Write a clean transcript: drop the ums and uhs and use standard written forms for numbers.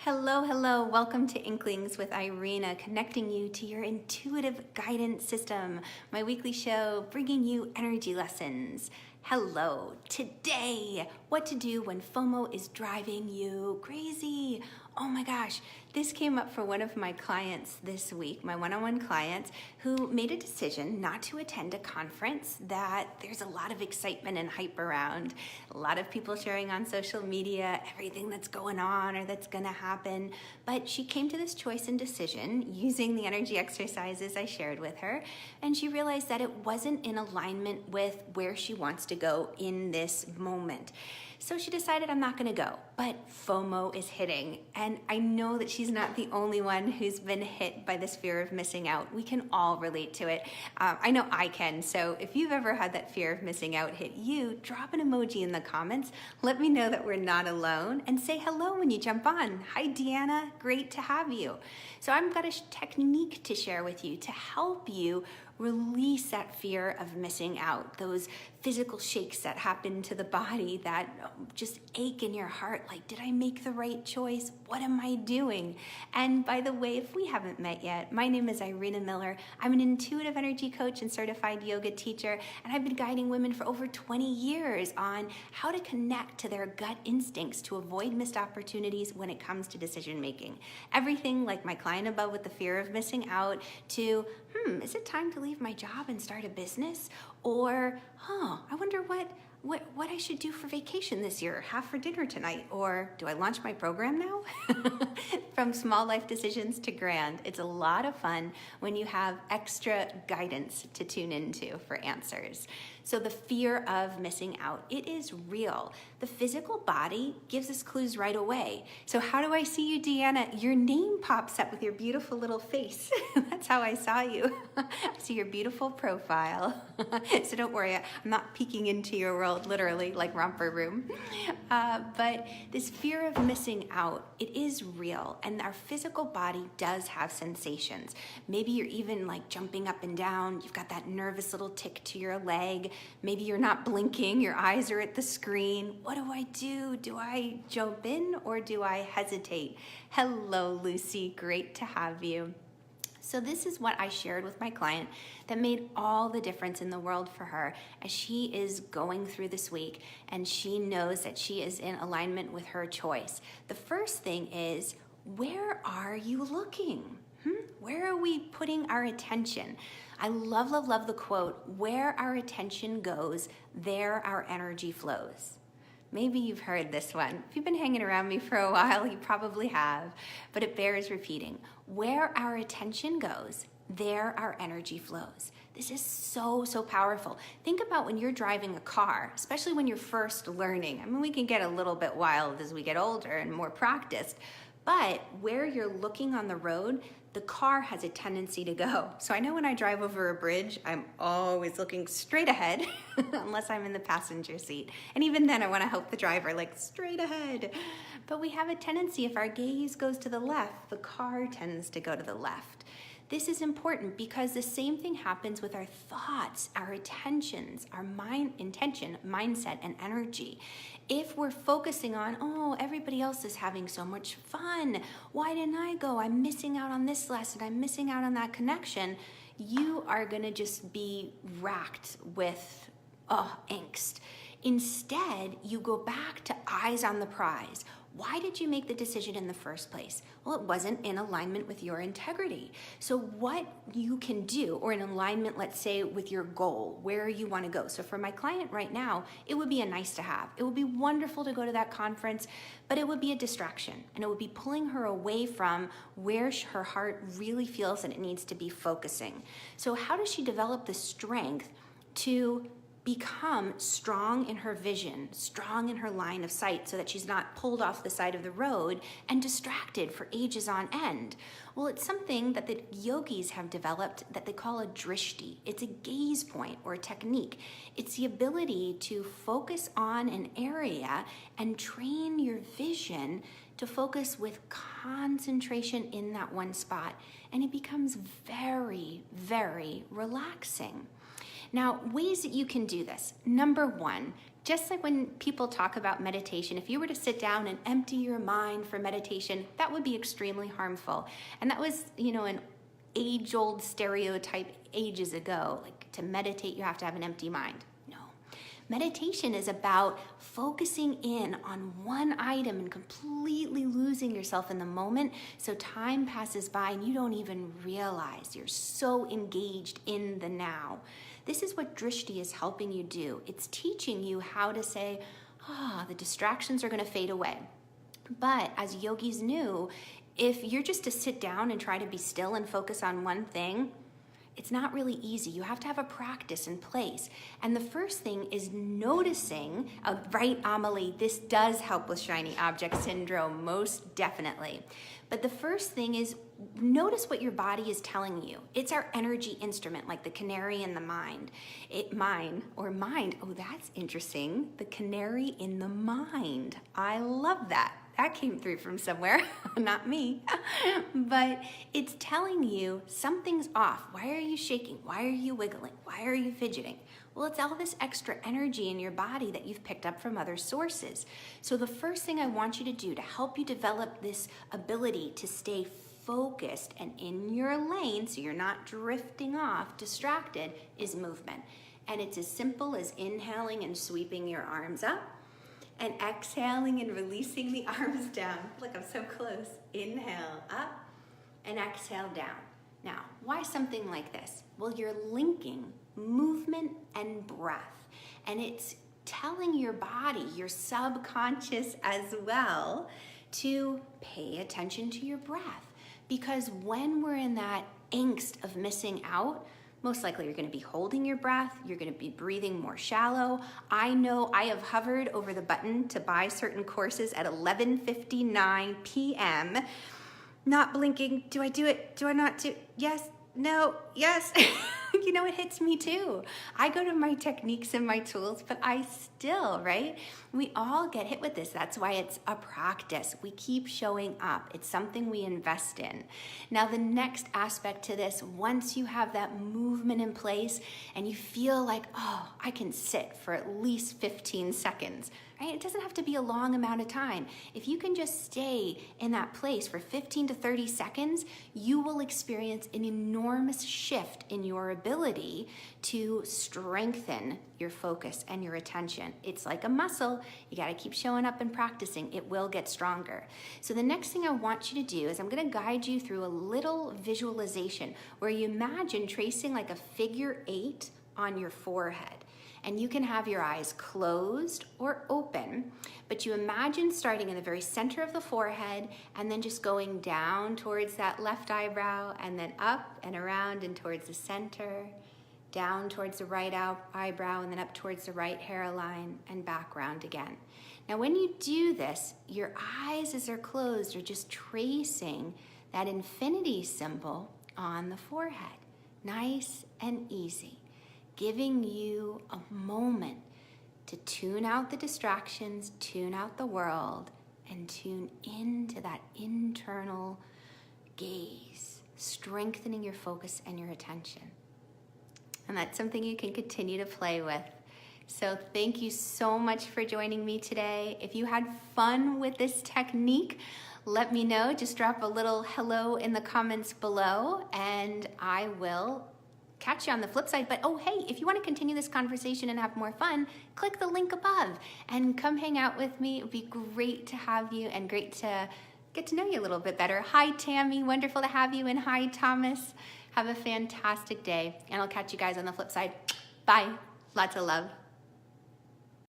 Hello, hello. Welcome to Inklings with Irena, connecting you to your intuitive guidance system, my weekly show bringing you energy lessons. Hello. Today, what to do when FOMO is driving you crazy. Oh my gosh, this came up for one of my clients this week, my one-on-one clients, who made a decision not to attend a conference that there's a lot of excitement and hype around. A lot of people sharing on social media everything that's going on or that's gonna happen. But she came to this choice and decision using the energy exercises I shared with her, and she realized that it wasn't in alignment with where she wants to go in this moment. So she decided, I'm not gonna go, but FOMO is hitting. And I know that she's not the only one who's been hit by this fear of missing out. We can all relate to it. I know I can. So if you've ever had that fear of missing out hit you, drop an emoji in the comments. Let me know that we're not alone and say hello when you jump on. Hi, Deanna, great to have you. So I've got a technique to share with you to help you release that fear of missing out, those physical shakes that happen to the body that just ache in your heart, like, did I make the right choice? What am I doing? And by the way, if we haven't met yet, my name is Irena Miller. I'm an intuitive energy coach and certified yoga teacher, and I've been guiding women for over 20 years on how to connect to their gut instincts to avoid missed opportunities when it comes to decision making. Everything like my client above with the fear of missing out to, is it time to leave my job and start a business? Or, I wonder what I should do for vacation this year, have for dinner tonight, or do I launch my program now? From small life decisions to grand, it's a lot of fun when you have extra guidance to tune into for answers. So the fear of missing out, it is real. The physical body gives us clues right away. So how do I see you, Deanna? Your name pops up with your beautiful little face. That's how I saw you. I see your beautiful profile. So don't worry, I'm not peeking into your world literally like romper room. But this fear of missing out, it is real. And our physical body does have sensations. Maybe you're even like jumping up and down. You've got that nervous little tick to your leg. Maybe you're not blinking, your eyes are at the screen. What do I do? Do I jump in or do I hesitate? Hello, Lucy, great to have you. So this is what I shared with my client that made all the difference in the world for her as she is going through this week and she knows that she is in alignment with her choice. The first thing is, where are you looking? Where are we putting our attention? I love, love, love the quote, where our attention goes, there our energy flows. Maybe you've heard this one. If you've been hanging around me for a while, you probably have, but it bears repeating. Where our attention goes, there our energy flows. This is so, so powerful. Think about when you're driving a car, especially when you're first learning. I mean, we can get a little bit wild as we get older and more practiced, but where you're looking on the road, the car has a tendency to go. So I know when I drive over a bridge, I'm always looking straight ahead, unless I'm in the passenger seat. And even then I wanna help the driver, like straight ahead. But we have a tendency, if our gaze goes to the left, the car tends to go to the left. This is important because the same thing happens with our thoughts, our attentions, our intention, mindset, and energy. If we're focusing on, oh, everybody else is having so much fun, why didn't I go? I'm missing out on this lesson, I'm missing out on that connection, you are gonna just be racked with angst. Instead, you go back to eyes on the prize. Why did you make the decision in the first place? Well, it wasn't in alignment with your integrity. So what you can do, or in alignment, let's say, with your goal, where you want to go. So for my client right now, it would be a nice to have. It would be wonderful to go to that conference, but it would be a distraction, and it would be pulling her away from where her heart really feels that it needs to be focusing. So how does she develop the strength to become strong in her vision, strong in her line of sight, so that she's not pulled off the side of the road and distracted for ages on end? Well, it's something that the yogis have developed that they call a drishti. It's a gaze point or a technique. It's the ability to focus on an area and train your vision to focus with concentration in that one spot. And it becomes very, very relaxing. Now, ways that you can do this. Number one, Just like when people talk about meditation, if you were to sit down and empty your mind for meditation, that would be extremely harmful. And that was, an age-old stereotype ages ago. Like, to meditate, you have to have an empty mind. No. Meditation is about focusing in on one item and completely losing yourself in the moment, so time passes by and you don't even realize you're so engaged in the now. This is what drishti is helping you do. It's teaching you how to say, the distractions are going to fade away. But as yogis knew, if you're just to sit down and try to be still and focus on one thing, it's not really easy. You have to have a practice in place. And the first thing is noticing, right, Amelie, this does help with shiny object syndrome, most definitely. But the first thing is notice what your body is telling you. It's our energy instrument, like the canary in the mind. Mind, oh, that's interesting. The canary in the mind. I love that. That came through from somewhere, not me. But it's telling you something's off. Why are you shaking? Why are you wiggling? Why are you fidgeting? Well, it's all this extra energy in your body that you've picked up from other sources. So the first thing I want you to do to help you develop this ability to stay focused and in your lane so you're not drifting off, distracted, is movement. And it's as simple as inhaling and sweeping your arms up, and exhaling and releasing the arms down. Look, I'm so close. Inhale up and exhale down. Now, why something like this? Well, you're linking movement and breath, and it's telling your body, your subconscious as well, to pay attention to your breath. Because when we're in that angst of missing out, most likely you're going to be holding your breath, you're going to be breathing more shallow. I know I have hovered over the button to buy certain courses at 11:59 p.m., not blinking. Do I do it? Do I not do it? Yes, no, yes. It hits me too. I go to my techniques and my tools, but I still, right? We all get hit with this. That's why it's a practice. We keep showing up. It's something we invest in. Now, the next aspect to this, once you have that movement in place and you feel like, I can sit for at least 15 seconds, right? It doesn't have to be a long amount of time. If you can just stay in that place for 15 to 30 seconds, you will experience an enormous shift in your ability to strengthen your focus and your attention. It's like a muscle. You got to keep showing up and practicing. It will get stronger. So the next thing I want you to do is I'm going to guide you through a little visualization where you imagine tracing like a figure 8 on your forehead. And you can have your eyes closed or open, but you imagine starting in the very center of the forehead and then just going down towards that left eyebrow and then up and around and towards the center, down towards the right eyebrow and then up towards the right hairline and back round again. Now when you do this, your eyes as they're closed are just tracing that infinity symbol on the forehead. Nice and easy. Giving you a moment to tune out the distractions, tune out the world, and tune into that internal gaze, strengthening your focus and your attention. And that's something you can continue to play with. So thank you so much for joining me today. If you had fun with this technique, let me know. Just drop a little hello in the comments below, and I will catch you on the flip side. But hey, if you want to continue this conversation and have more fun, click the link above and come hang out with me. It would be great to have you and great to get to know you a little bit better. Hi, Tammy. Wonderful to have you. And hi, Thomas. Have a fantastic day. And I'll catch you guys on the flip side. Bye. Lots of love.